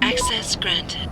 Access granted.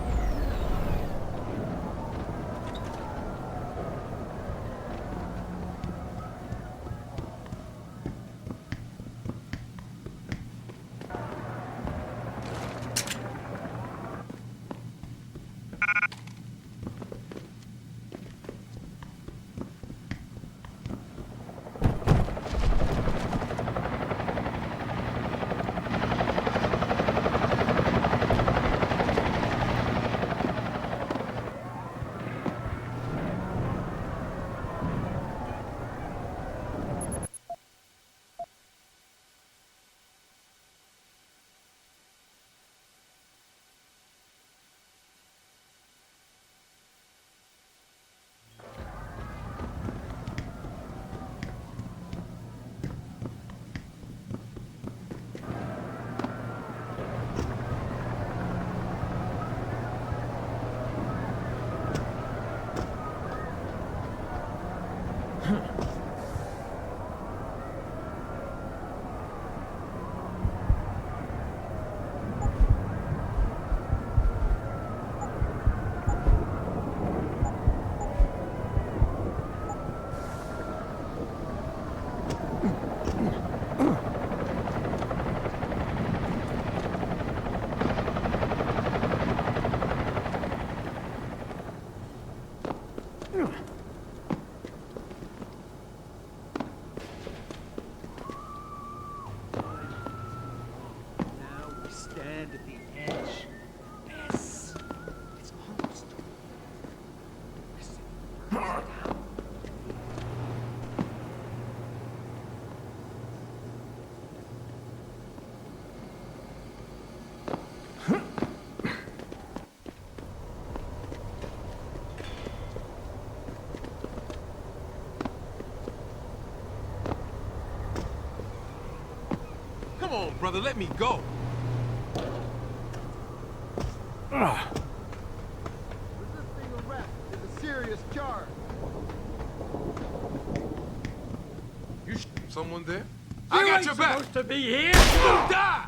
Come on, brother, let me go. This thing a rap is a serious charge. Someone there? I got your back. Supposed to be here. You die.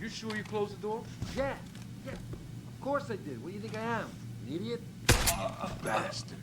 You sure you closed the door? Yeah. Of course I did. What do you think I am? An idiot? Bastard.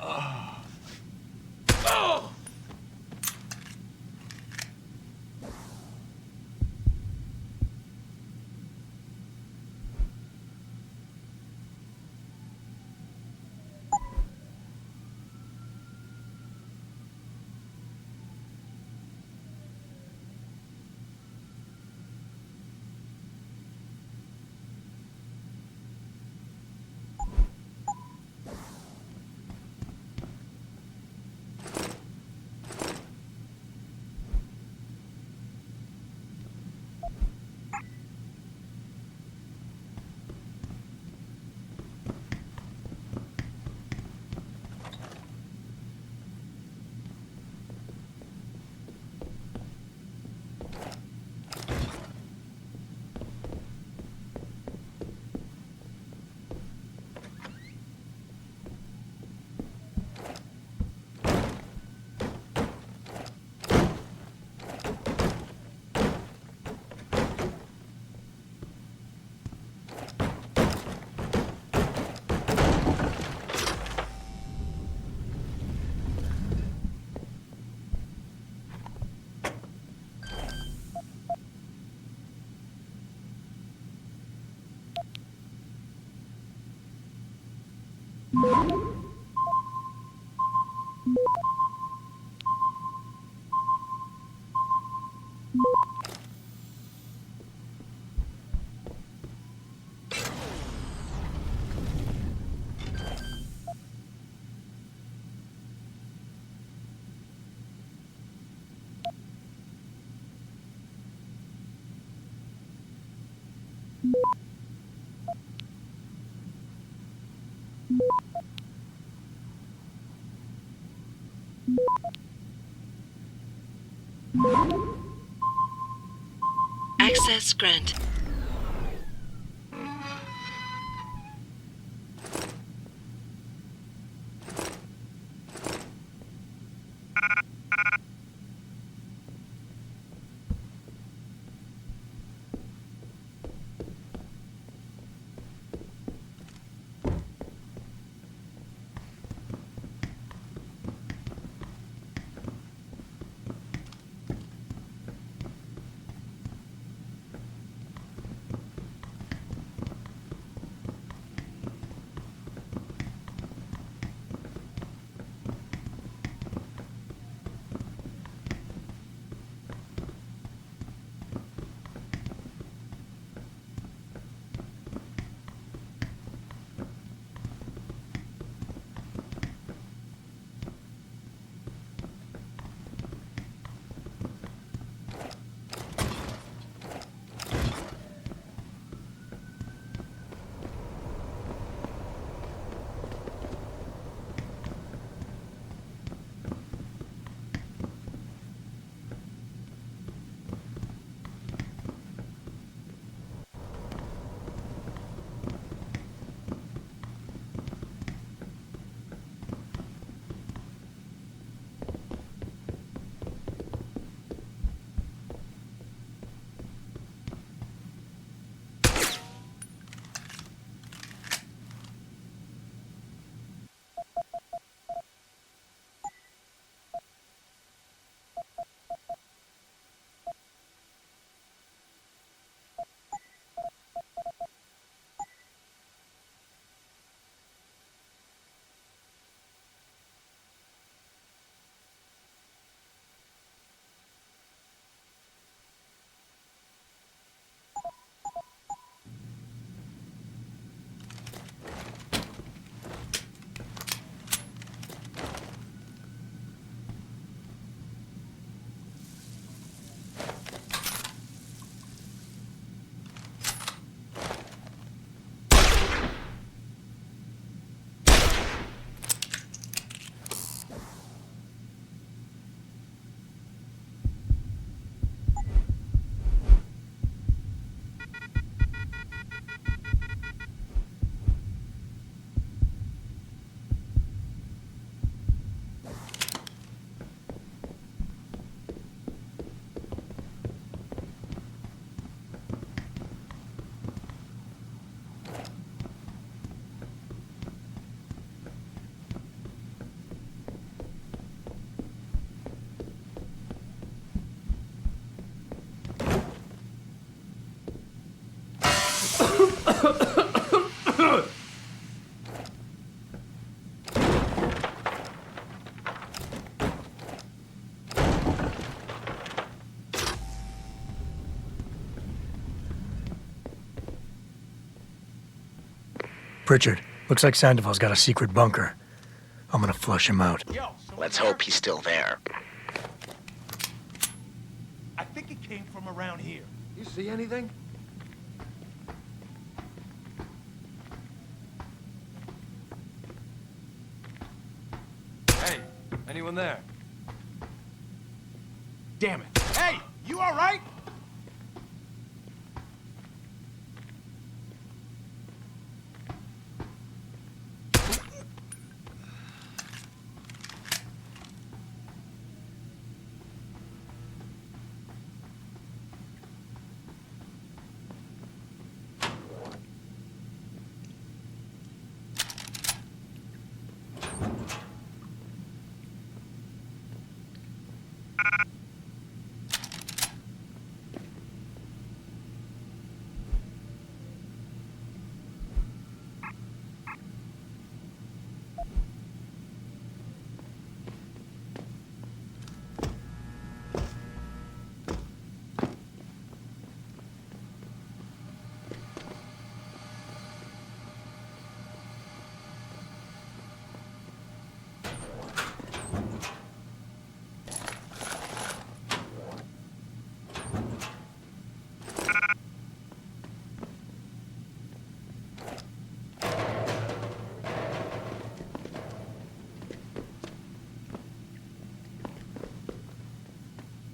Access granted. Pritchard, looks like Sandoval's got a secret bunker. I'm gonna flush him out. Yo, Let's hope he's still there. I think it came from around here. You see anything? Hey, anyone there? Damn it. Hey, you all right?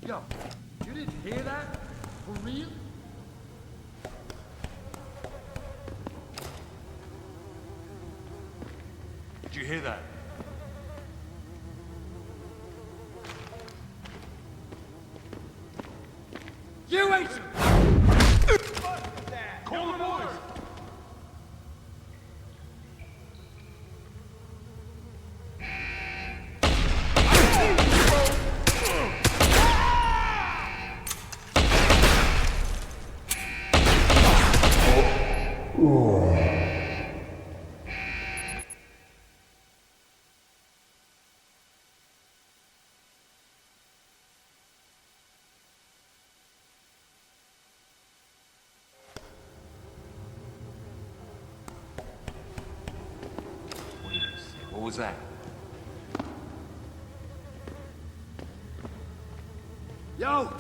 Yo, you didn't hear that? For real? Did you hear that? You ain't... Call the boys! Wait a second. What was that? Yo!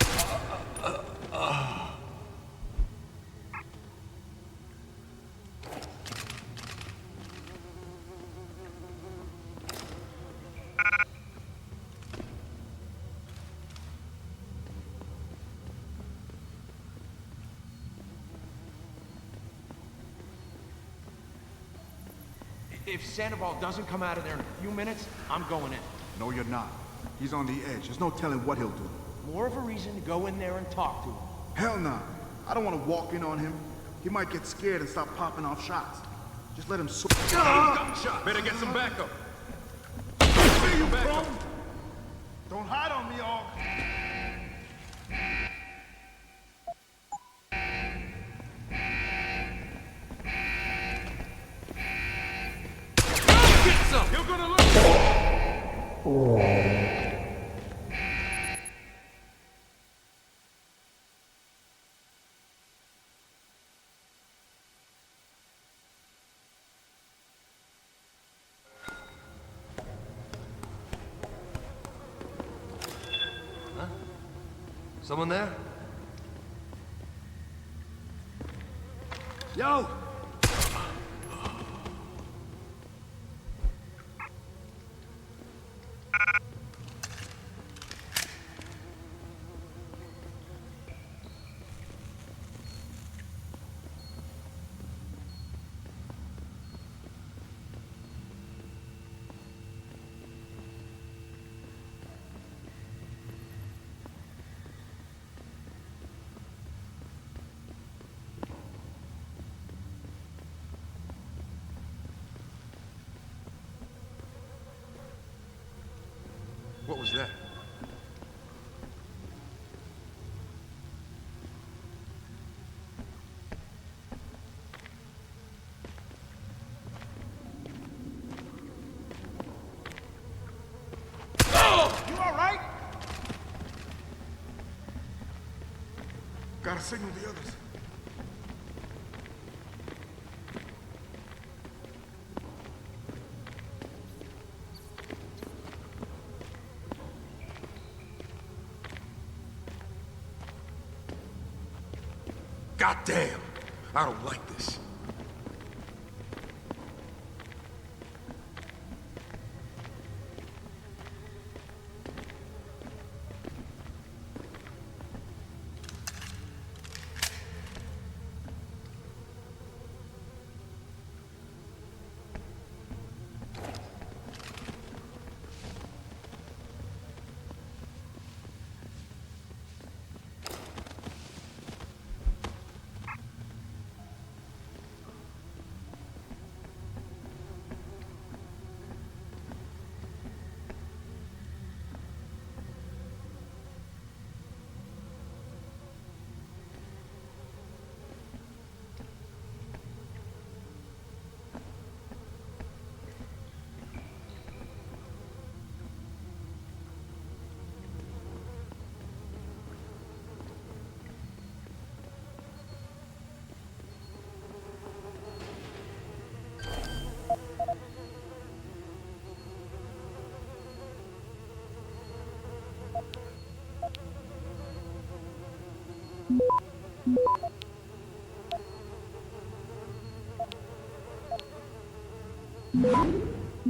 If Sandoval doesn't come out of there in a few minutes, I'm going in. No, you're not. He's on the edge. There's no telling what he'll do. More of a reason to go in there and talk to him. Hell nah. I don't want to walk in on him. He might get scared and start popping off shots. Just let him Gunshot! Better get some backup. See you, bro! Don't hide on me, all. Get some! You're gonna lose! Huh? Someone there? Yo! What was that? You all right? Gotta signal the others. God damn! I don't like this.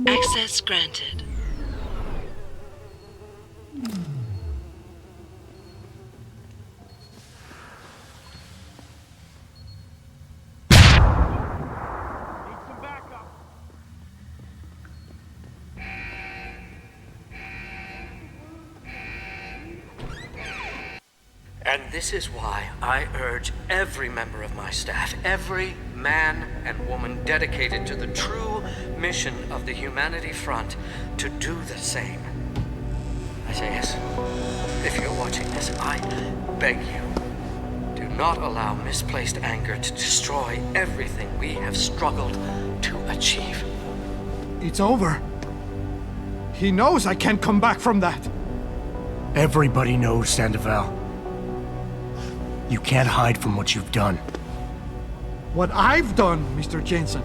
Access granted. And this is why I urge every member of my staff, every man and woman dedicated to the true mission of the Humanity Front, to do the same. Isaias, if you're watching this, I beg you, do not allow misplaced anger to destroy everything we have struggled to achieve. It's over. He knows I can't come back from that. Everybody knows, Sandoval. You can't hide from what you've done. What I've done, Mr. Jensen.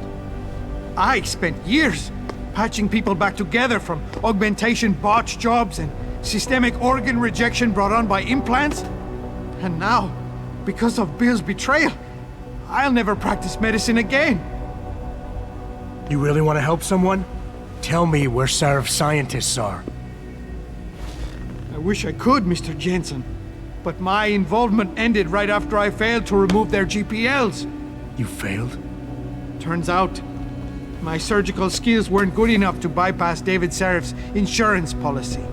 I spent years patching people back together from augmentation botch jobs and systemic organ rejection brought on by implants. And now, because of Bill's betrayal, I'll never practice medicine again. You really want to help someone? Tell me where Sarif's scientists are. I wish I could, Mr. Jensen. But my involvement ended right after I failed to remove their GPLs. You failed? Turns out, my surgical skills weren't good enough to bypass David Sarif's insurance policy.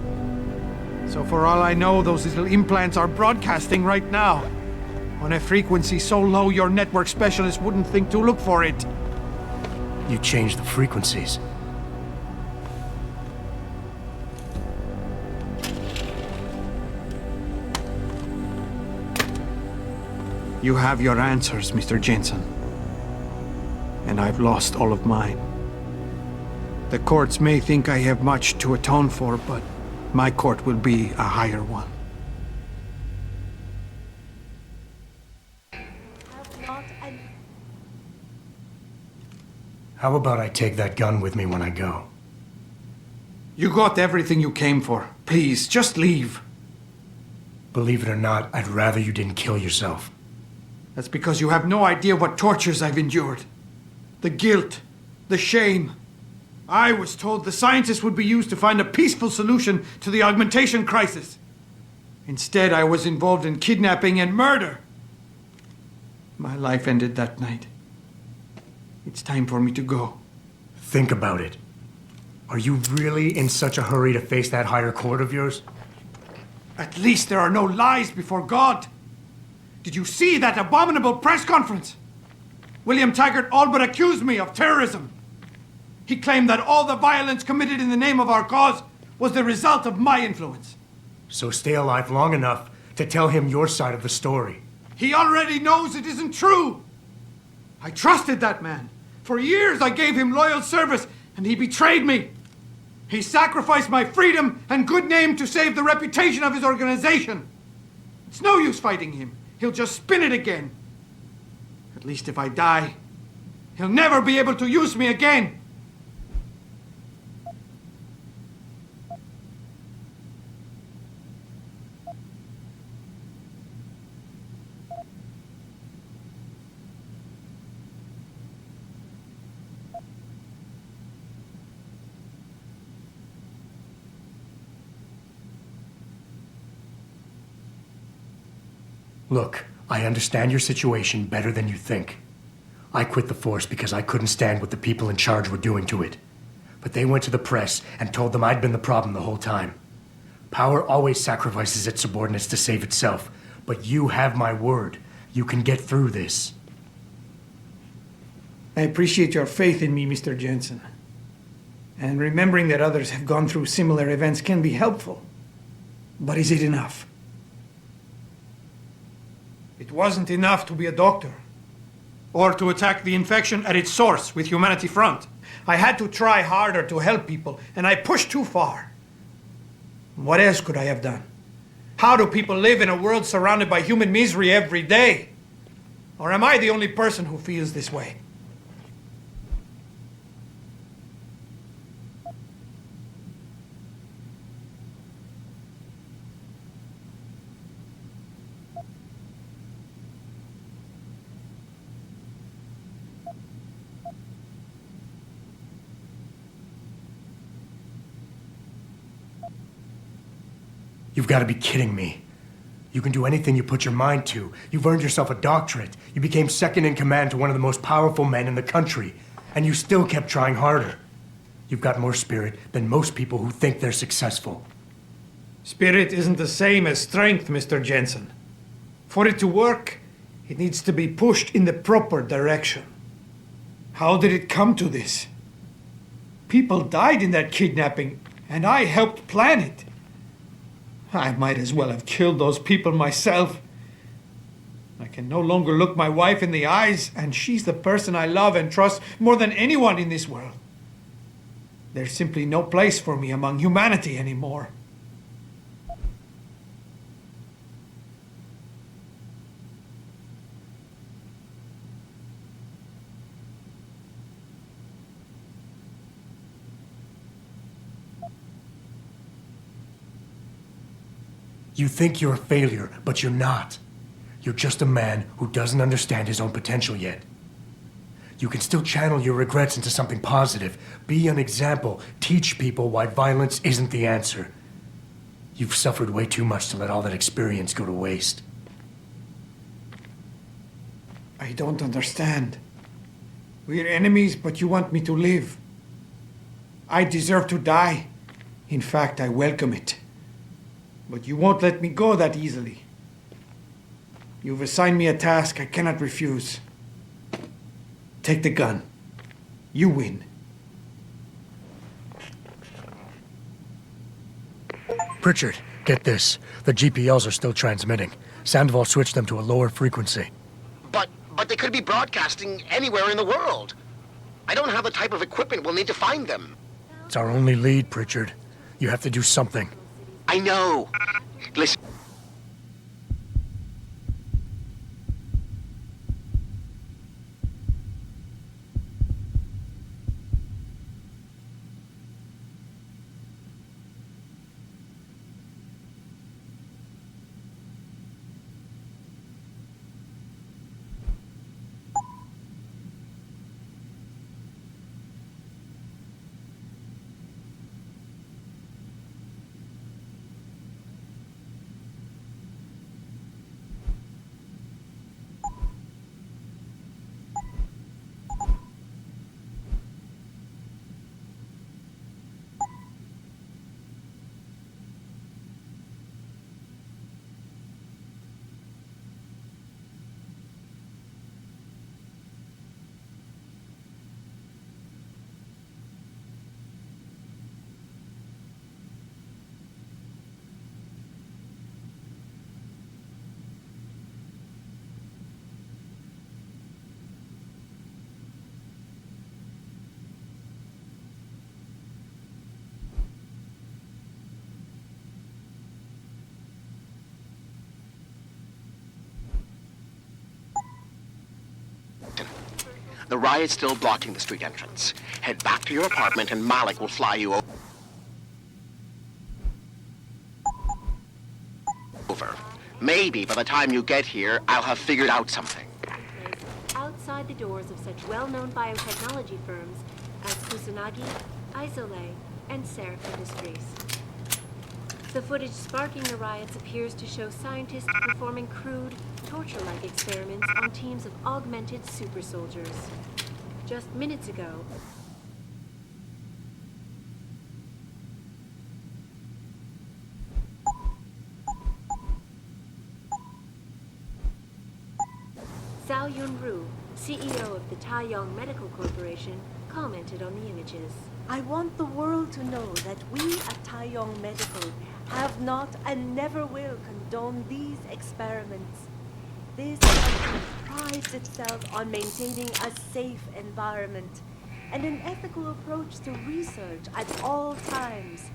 So for all I know, those little implants are broadcasting right now, on a frequency so low your network specialist wouldn't think to look for it. You changed the frequencies. You have your answers, Mr. Jensen. And I've lost all of mine. The courts may think I have much to atone for, but my court will be a higher one. How about I take that gun with me when I go? You got everything you came for. Please, just leave. Believe it or not, I'd rather you didn't kill yourself. That's because you have no idea what tortures I've endured. The guilt, the shame. I was told the scientists would be used to find a peaceful solution to the augmentation crisis. Instead, I was involved in kidnapping and murder. My life ended that night. It's time for me to go. Think about it. Are you really in such a hurry to face that higher court of yours? At least there are no lies before God. Did you see that abominable press conference? William Taggart all but accused me of terrorism. He claimed that all the violence committed in the name of our cause was the result of my influence. So stay alive long enough to tell him your side of the story. He already knows it isn't true. I trusted that man. For years I gave him loyal service, and he betrayed me. He sacrificed my freedom and good name to save the reputation of his organization. It's no use fighting him. He'll just spin it again. At least if I die, he'll never be able to use me again. Look, I understand your situation better than you think. I quit the force because I couldn't stand what the people in charge were doing to it. But they went to the press and told them I'd been the problem the whole time. Power always sacrifices its subordinates to save itself. But you have my word. You can get through this. I appreciate your faith in me, Mr. Jensen. And remembering that others have gone through similar events can be helpful. But is it enough? It wasn't enough to be a doctor. Or to attack the infection at its source with Humanity Front. I had to try harder to help people, and I pushed too far. What else could I have done? How do people live in a world surrounded by human misery every day? Or am I the only person who feels this way? You've got to be kidding me. You can do anything you put your mind to. You've earned yourself a doctorate. You became second in command to one of the most powerful men in the country. And you still kept trying harder. You've got more spirit than most people who think they're successful. Spirit isn't the same as strength, Mr. Jensen. For it to work, it needs to be pushed in the proper direction. How did it come to this? People died in that kidnapping, and I helped plan it. I might as well have killed those people myself. I can no longer look my wife in the eyes, and she's the person I love and trust more than anyone in this world. There's simply no place for me among humanity anymore. You think you're a failure, but you're not. You're just a man who doesn't understand his own potential yet. You can still channel your regrets into something positive. Be an example. Teach people why violence isn't the answer. You've suffered way too much to let all that experience go to waste. I don't understand. We're enemies, but you want me to live. I deserve to die. In fact, I welcome it. But you won't let me go that easily. You've assigned me a task I cannot refuse. Take the gun. You win. Pritchard, get this. The GPLs are still transmitting. Sandoval switched them to a lower frequency. But they could be broadcasting anywhere in the world. I don't have the type of equipment we'll need to find them. It's our only lead, Pritchard. You have to do something. I know. Listen. The riot's still blocking the street entrance. Head back to your apartment and Malik will fly you over. Maybe by the time you get here, I'll have figured out something. Outside the doors of such well-known biotechnology firms as Kusanagi, Isole, and Seraph Industries. The footage sparking the riots appears to show scientists performing crude, torture-like experiments on teams of augmented super soldiers. Just minutes ago, Zhao Yunru, CEO of the Taiyong Medical Corporation, commented on the images. I want the world to know that we at Taiyong Medical have not and never will condone these experiments. This country prides itself on maintaining a safe environment and an ethical approach to research at all times.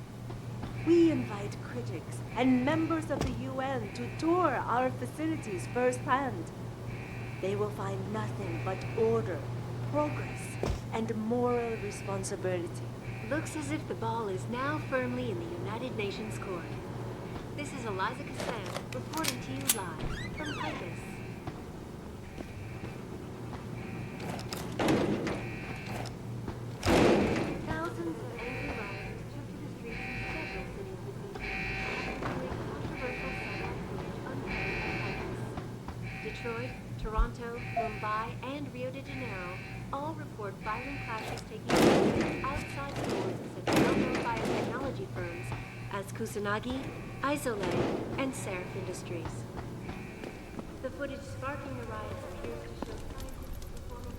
We invite critics and members of the UN to tour our facilities firsthand. They will find nothing but order, progress, and moral responsibility. Looks as if the ball is now firmly in the United Nations court. This is Eliza Cassan reporting to you live from Picus. Thousands of angry rioters took to the streets in several cities this evening, including controversial satellite footage uncovered by Picus. Detroit, Toronto, Mumbai, and Rio de Janeiro all report violent clashes taking place outside the doors of such well-known biotechnology firms as Kusanagi, Isole, and Seraph Industries. The footage sparking the riots appears to show scientists performing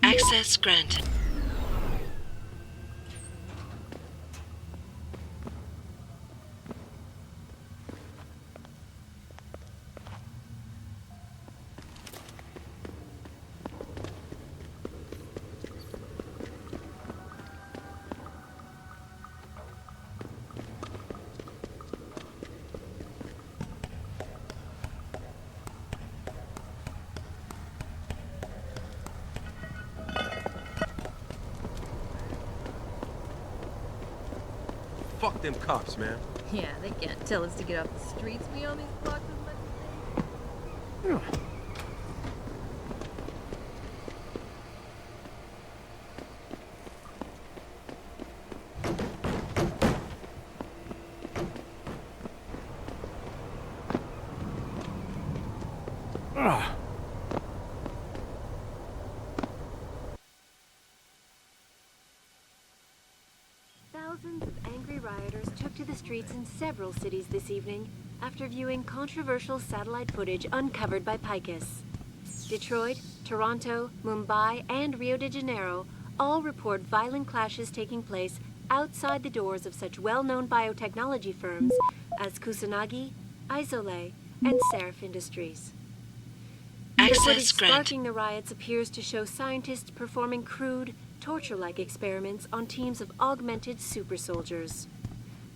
Access granted. Fuck them cops, man. Yeah, they can't tell us to get off the streets. We own these blocks as much as they. Thousands of angry rioters took to the streets in several cities this evening after viewing controversial satellite footage uncovered by Picus. Detroit, Toronto, Mumbai, and Rio de Janeiro all report violent clashes taking place outside the doors of such well-known biotechnology firms as Kusanagi, Isole, and Seraph Industries. The footage Access granted. sparking the riots appears to show scientists performing crude, torture-like experiments on teams of augmented super soldiers.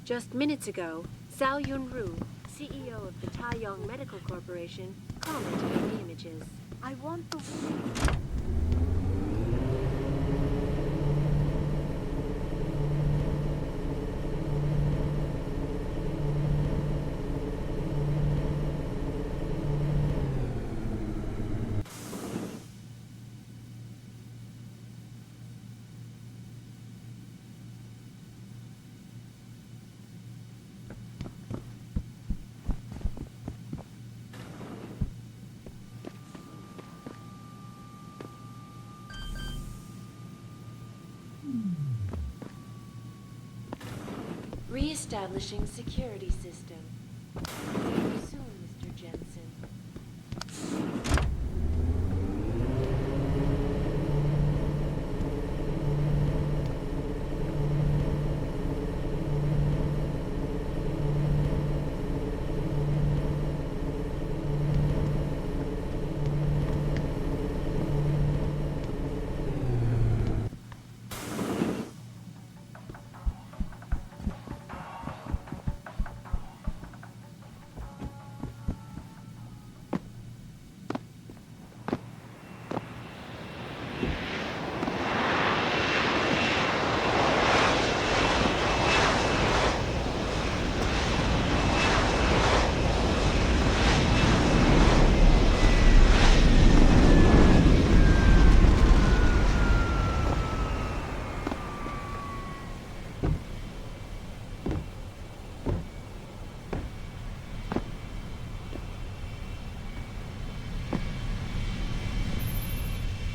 Just minutes ago, Zhao Yunru, CEO of the Taiyong Medical Corporation, commented on the images. I want the Re-establishing security system. See you soon, Mr. Jensen.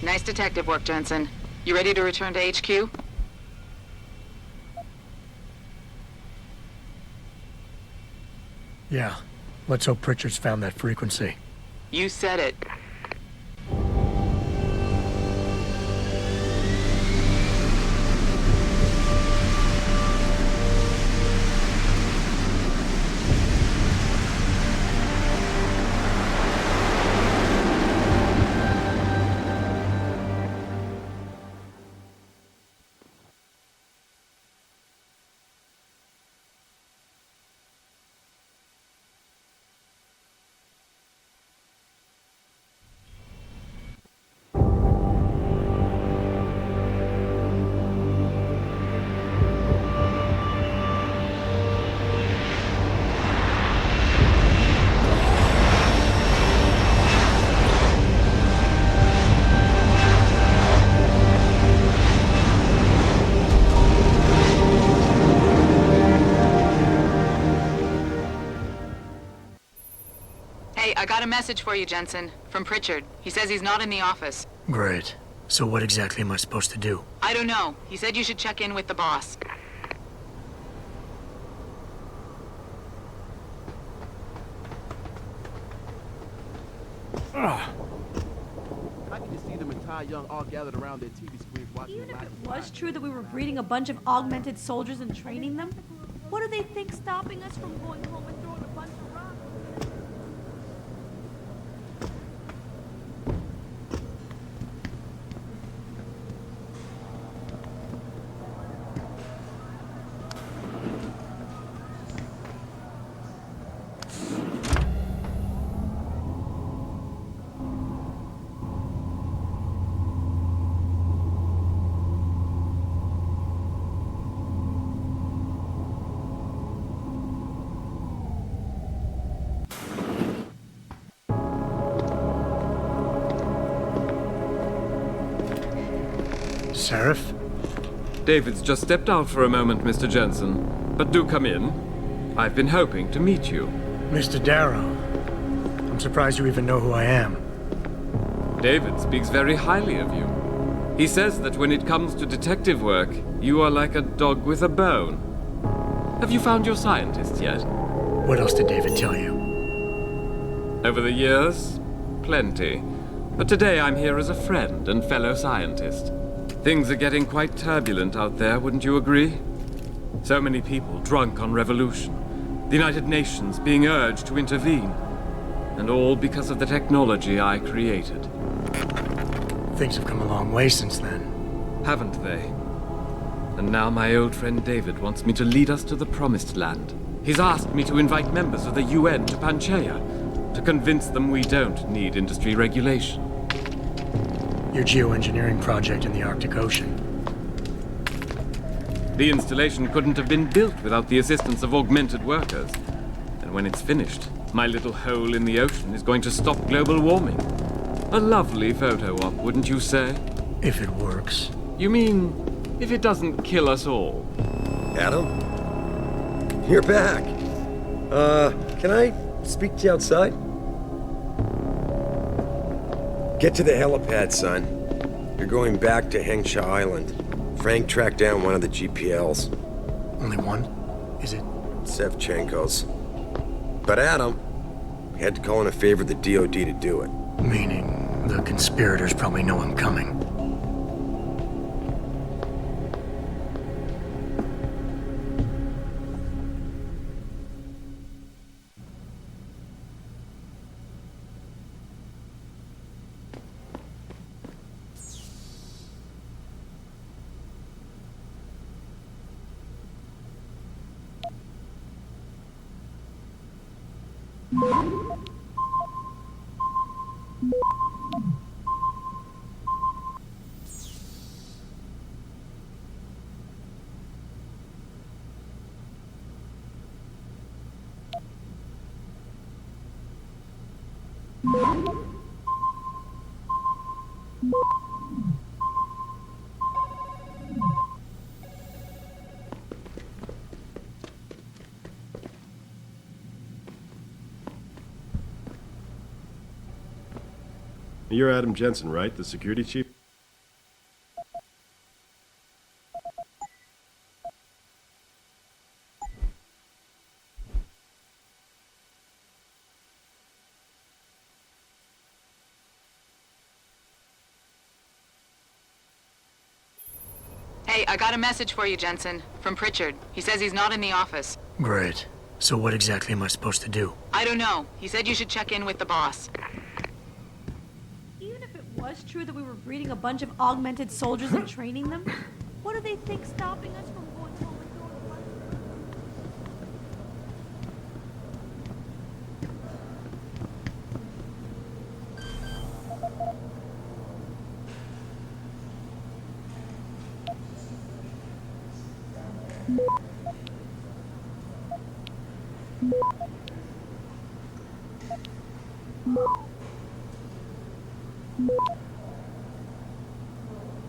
Nice detective work, Jensen. You ready to return to HQ? Yeah. Let's hope Pritchard's found that frequency. You said it. I got a message for you, Jensen. From Pritchard. He says he's not in the office. Great. So what exactly am I supposed to do? I don't know. He said you should check in with the boss. I can just see them and Ty Young all gathered around their TV screens watching. Even if it was true that we were breeding a bunch of augmented soldiers and training them, what do they think stopping us from going home and throwing a bunch of rocks? Seraph? David's just stepped out for a moment, Mr. Jensen. But do come in. I've been hoping to meet you. Mr. Darrow. I'm surprised you even know who I am. David speaks very highly of you. He says that when it comes to detective work, you are like a dog with a bone. Have you found your scientist yet? What else did David tell you? Over the years, plenty. But today I'm here as a friend and fellow scientist. Things are getting quite turbulent out there, wouldn't you agree? So many people drunk on revolution. The United Nations being urged to intervene. And all because of the technology I created. Things have come a long way since then. Haven't they? And now my old friend David wants me to lead us to the Promised Land. He's asked me to invite members of the UN to Panchaea, to convince them we don't need industry regulation. Your geoengineering project in the Arctic Ocean. The installation couldn't have been built without the assistance of augmented workers. And when it's finished, my little hole in the ocean is going to stop global warming. A lovely photo op, wouldn't you say? If it works. You mean, if it doesn't kill us all? Adam? You're back. Can I speak to you outside? Get to the helipad, son. You're going back to Hengsha Island. Frank tracked down one of the GPLs. Only one? Is it? Sevchenko's. But Adam had to call in a favor of the DOD to do it. Meaning, the conspirators probably know I'm coming. You're Adam Jensen, right? The security chief? Hey, I got a message for you, Jensen. From Pritchard. He says he's not in the office. Great. So what exactly am I supposed to do? I don't know. He said you should check in with the boss. Even if it was true that we were breeding a bunch of augmented soldiers and training them, what do they think stopping us from going home and throwing a bunch of...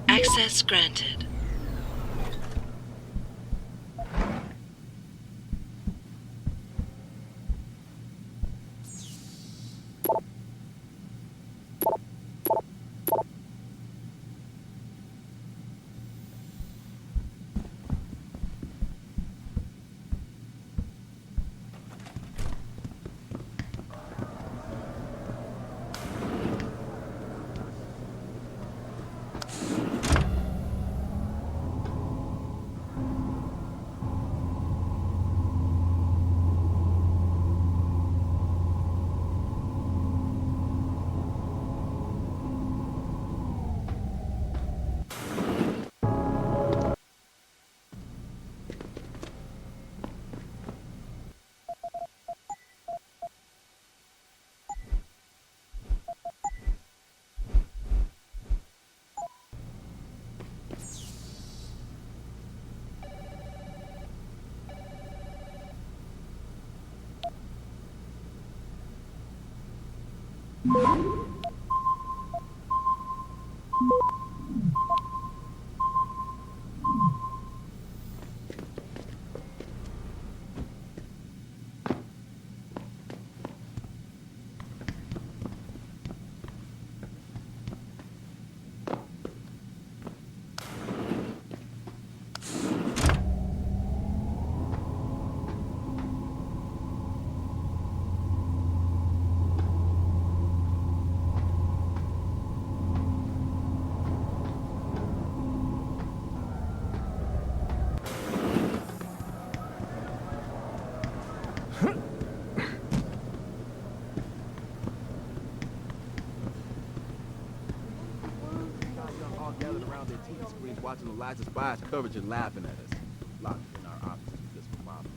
Access granted. All gathered around their TV screens watching the lights of spies coverage and laughing at us. Locked in our offices just for mob movies.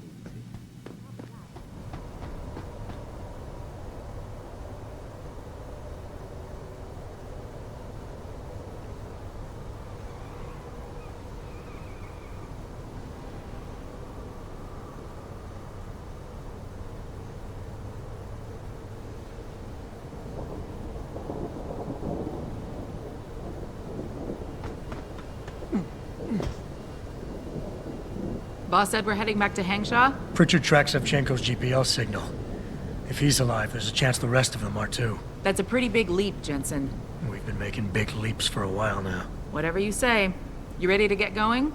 Boss said we're heading back to Hangshaw? Pritchard tracks Shevchenko's GPL signal. If he's alive, there's a chance the rest of them are too. That's a pretty big leap, Jensen. We've been making big leaps for a while now. Whatever you say. You ready to get going?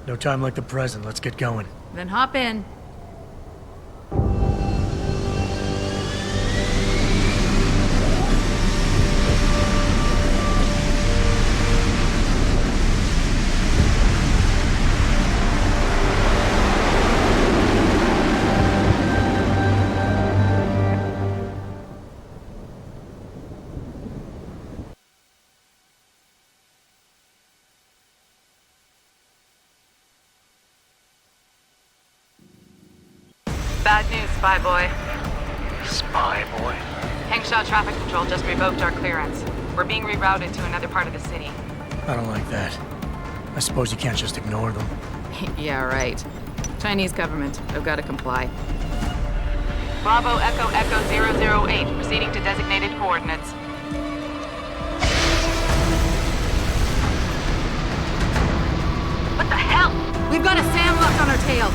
No time like the present. Let's get going. Then hop in. Bad news, Spy Boy. Spy Boy? Hangshaw Traffic Control just revoked our clearance. We're being rerouted to another part of the city. I don't like that. I suppose you can't just ignore them. Yeah, right. Chinese government. I've got to comply. Bravo Echo Echo 008, proceeding to designated coordinates. What the hell? We've got a sandlock on our tail.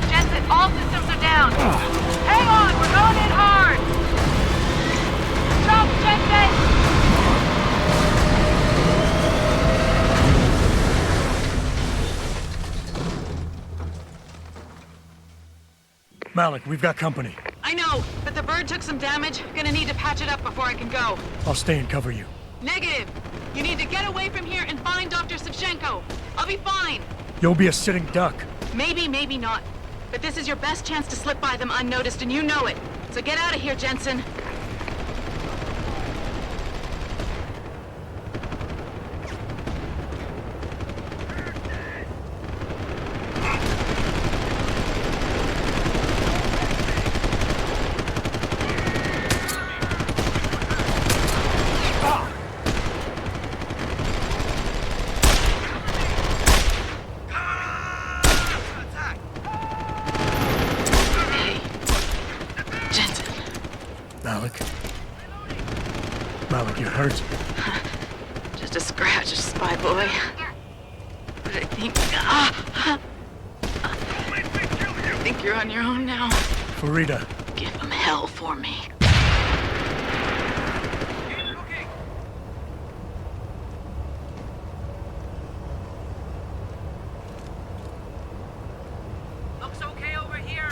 Jensen, all systems are down. Hang on, we're going in hard. Stop, Jensen! Malik, we've got company. I know, but the bird took some damage. Gonna need to patch it up before I can go. I'll stay and cover you. Negative. You need to get away from here and find Dr. Savchenko. I'll be fine. You'll be a sitting duck. Maybe, maybe not. But this is your best chance to slip by them unnoticed, and you know it. So get out of here, Jensen. Malik, you hurt? Just a scratch, spy boy. But I think you're on your own now. Farida. Give them hell for me. Looks okay over here.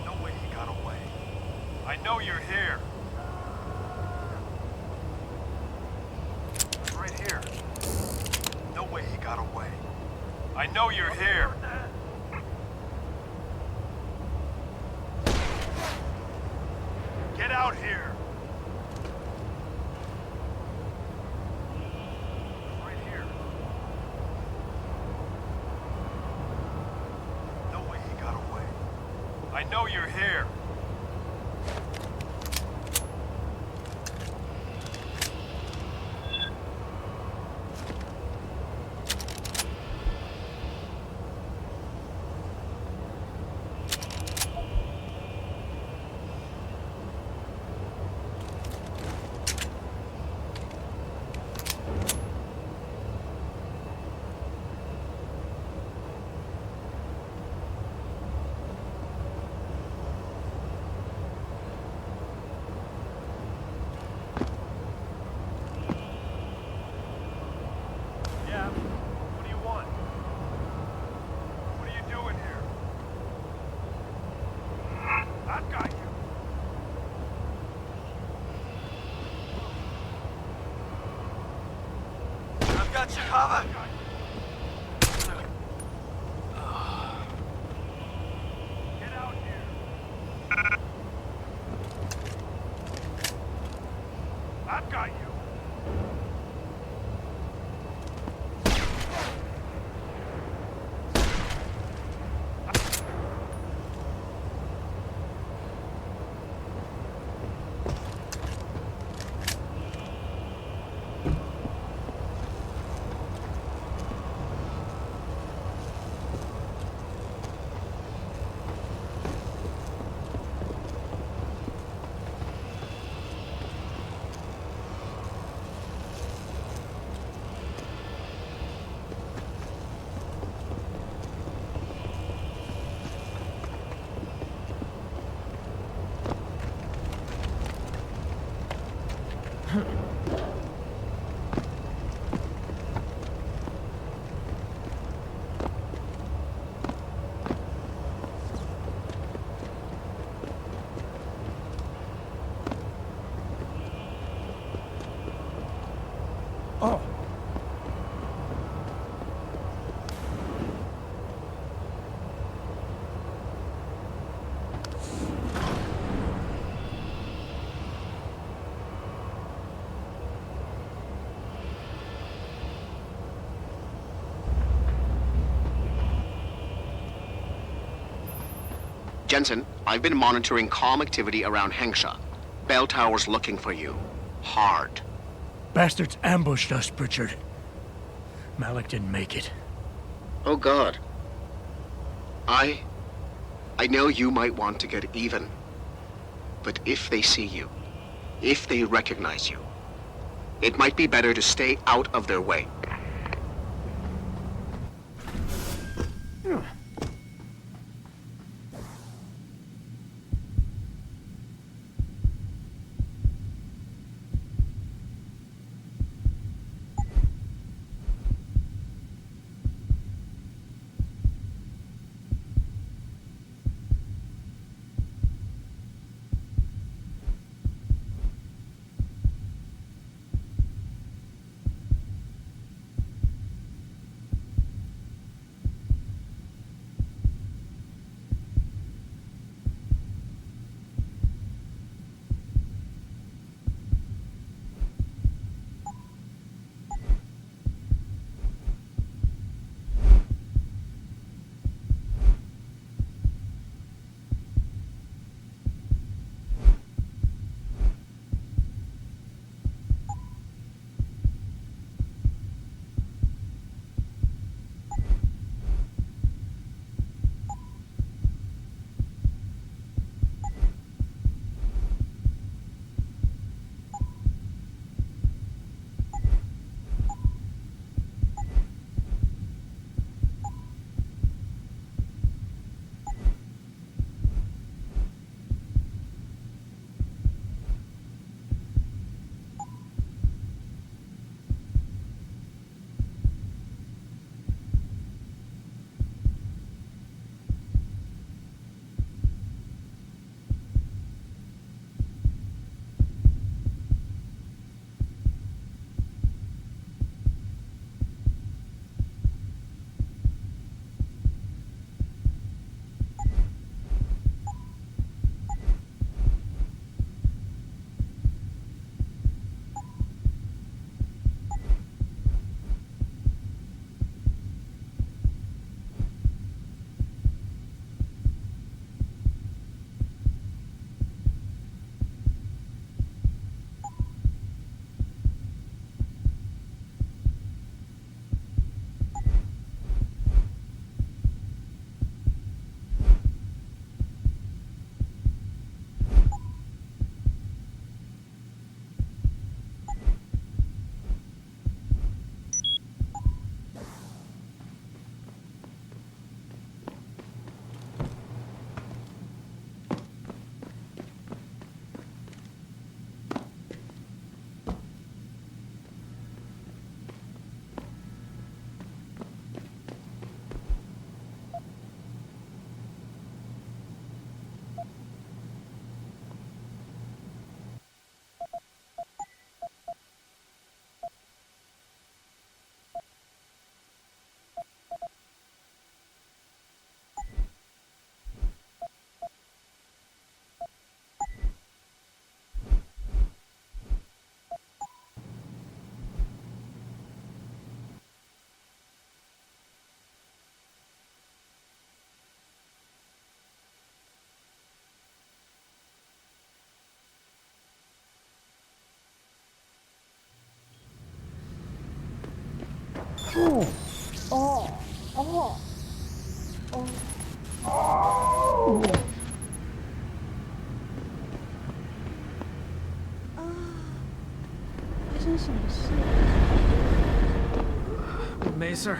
No way he got away. I know you're here. Right here. No way he got away. I know you're here. Get out here. Right here. No way he got away. I know you're here. Yeah, what do you want? What are you doing here? I've got you. I've got you covered. Get out here. I've got you. Oh. Jensen, I've been monitoring comm activity around Hengsha. Bell Tower's looking for you. Hard. Bastards ambushed us, Pritchard. Malik didn't make it. Oh, God. I know you might want to get even. But if they see you, if they recognize you, It might be better to stay out of their way. Oh. 发生什么事？没事儿。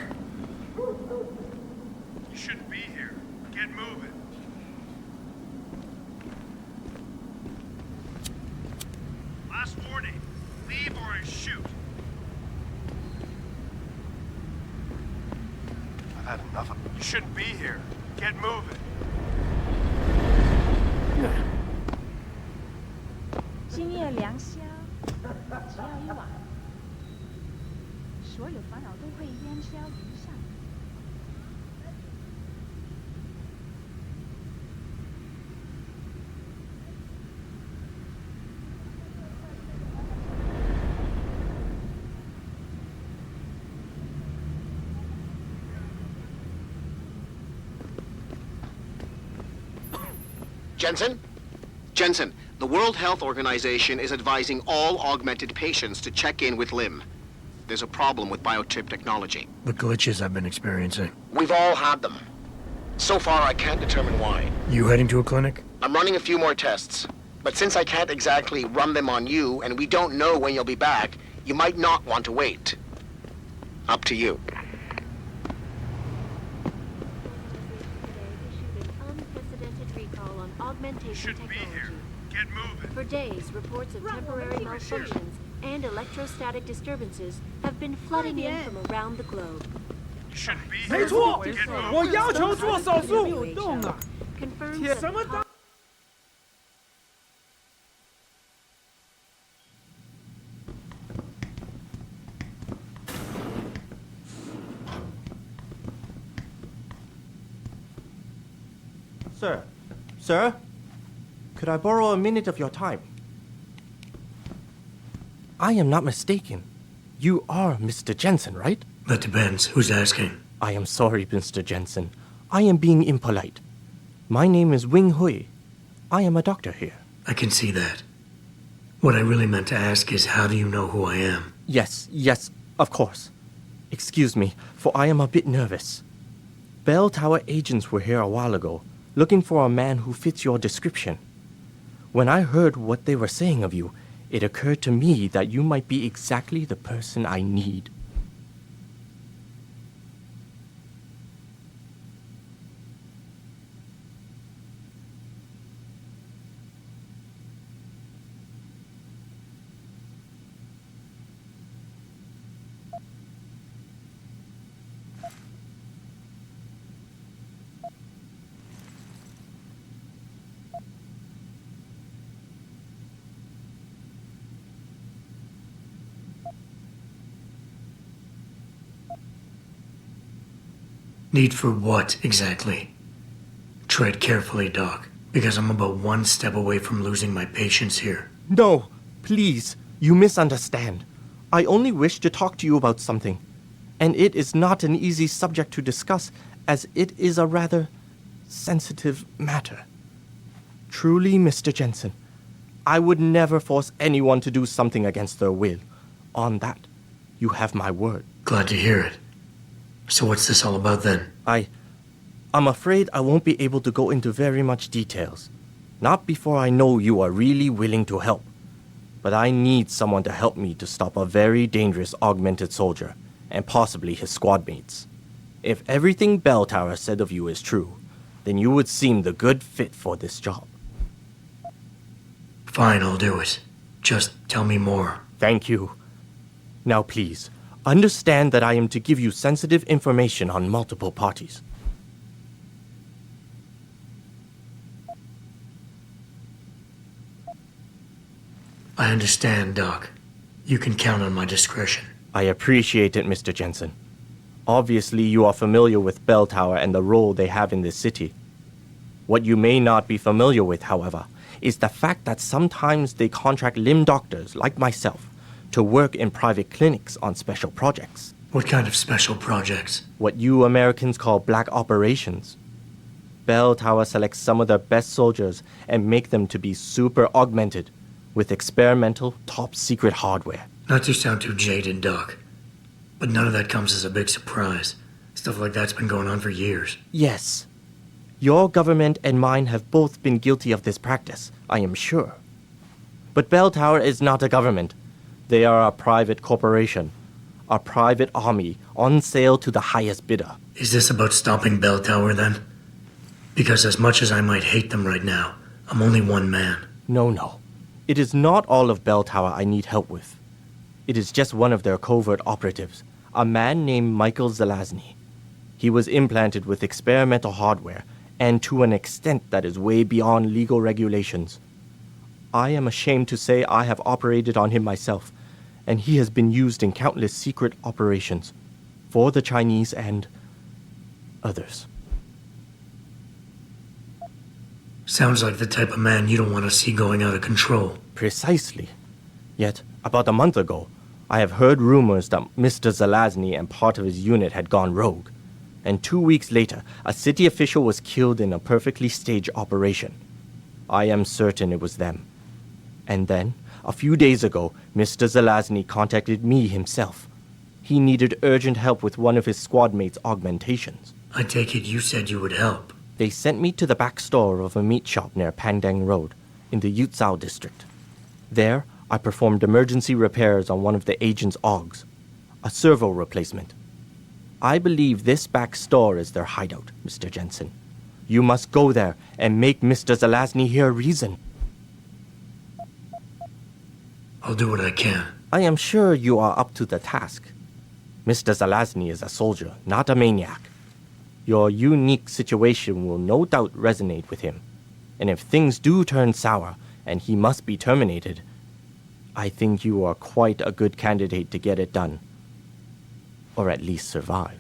You shouldn't be here. Get moving. Last warning. Leave or I shoot. I've had enough of it. You shouldn't be here. Get moving. 今夜良宵，只要一晚，所有烦恼都会烟消云散。Jensen? Jensen, the World Health Organization is advising all augmented patients to check in with Lim. There's a problem with biochip technology. The glitches I've been experiencing. We've all had them. So far, I can't determine why. You heading to a clinic? I'm running a few more tests. But since I can't exactly run them on you, and we don't know when you'll be back, you might not want to wait. Up to you. Unprecedented recall on augmentation technology. Get moving. For days, reports of temporary malfunctions and electrostatic disturbances have been flooding in from around the globe. You shouldn't be 没 here. 错， Get moving. 我要求做手术。 Confirms that 什么大？ Sir, sir, could I borrow a minute of your time? I am not mistaken. You are Mr. Jensen, right? That depends. Who's asking? I am sorry, Mr. Jensen. I am being impolite. My name is Wing Hui. I am a doctor here. I can see that. What I really meant to ask is, how do you know who I am? Yes, of course. Excuse me, for I am a bit nervous. Bell Tower agents were here a while ago, looking for a man who fits your description. When I heard what they were saying of you, it occurred to me that you might be exactly the person I need. Need for what, exactly? Tread carefully, Doc, because I'm about one step away from losing my patience here. No, please, you misunderstand. I only wish to talk to you about something. And it is not an easy subject to discuss, as it is a rather sensitive matter. Truly, Mr. Jensen, I would never force anyone to do something against their will. On that, you have my word. Glad to hear it. So what's this all about then? I'm afraid I won't be able to go into very much details. Not before I know you are really willing to help. But I need someone to help me to stop a very dangerous augmented soldier, and possibly his squad mates. If everything Bell Tower said of you is true, then you would seem the good fit for this job. Fine, I'll do it. Just tell me more. Thank you. Now please, understand that I am to give you sensitive information on multiple parties. I understand, Doc. You can count on my discretion. I appreciate it, Mr. Jensen. Obviously, you are familiar with Bell Tower and the role they have in this city. What you may not be familiar with, however, is the fact that sometimes they contract limb doctors like myself to work in private clinics on special projects. What kind of special projects? What you Americans call black operations. Bell Tower selects some of their best soldiers and make them to be super augmented with experimental, top-secret hardware. Not to sound too jaded, Doc, but none of that comes as a big surprise. Stuff like that's been going on for years. Yes. Your government and mine have both been guilty of this practice, I am sure. But Bell Tower is not a government. They are a private corporation, a private army on sale to the highest bidder. Is this about stopping Bell Tower, then? Because as much as I might hate them right now, I'm only one man. No. It is not all of Bell Tower I need help with. It is just one of their covert operatives, a man named Michael Zelazny. He was implanted with experimental hardware, and to an extent that is way beyond legal regulations. I am ashamed to say I have operated on him myself, and he has been used in countless secret operations for the Chinese and others. Sounds like the type of man you don't want to see going out of control. Precisely. Yet, about a month ago, I have heard rumors that Mr. Zelazny and part of his unit had gone rogue. And 2 weeks later, a city official was killed in a perfectly staged operation. I am certain it was them. And then, a few days ago, Mr. Zelazny contacted me himself. He needed urgent help with one of his squad mates' augmentations. I take it you said you would help. They sent me to the back store of a meat shop near Pandang Road, in the Yutzao district. There, I performed emergency repairs on one of the agent's OGs, a servo replacement. I believe this back store is their hideout, Mr. Jensen. You must go there and make Mr. Zelazny hear reason. I'll do what I can. I am sure you are up to the task. Mr. Zelazny is a soldier, not a maniac. Your unique situation will no doubt resonate with him. And if things do turn sour and he must be terminated, I think you are quite a good candidate to get it done. Or at least survive.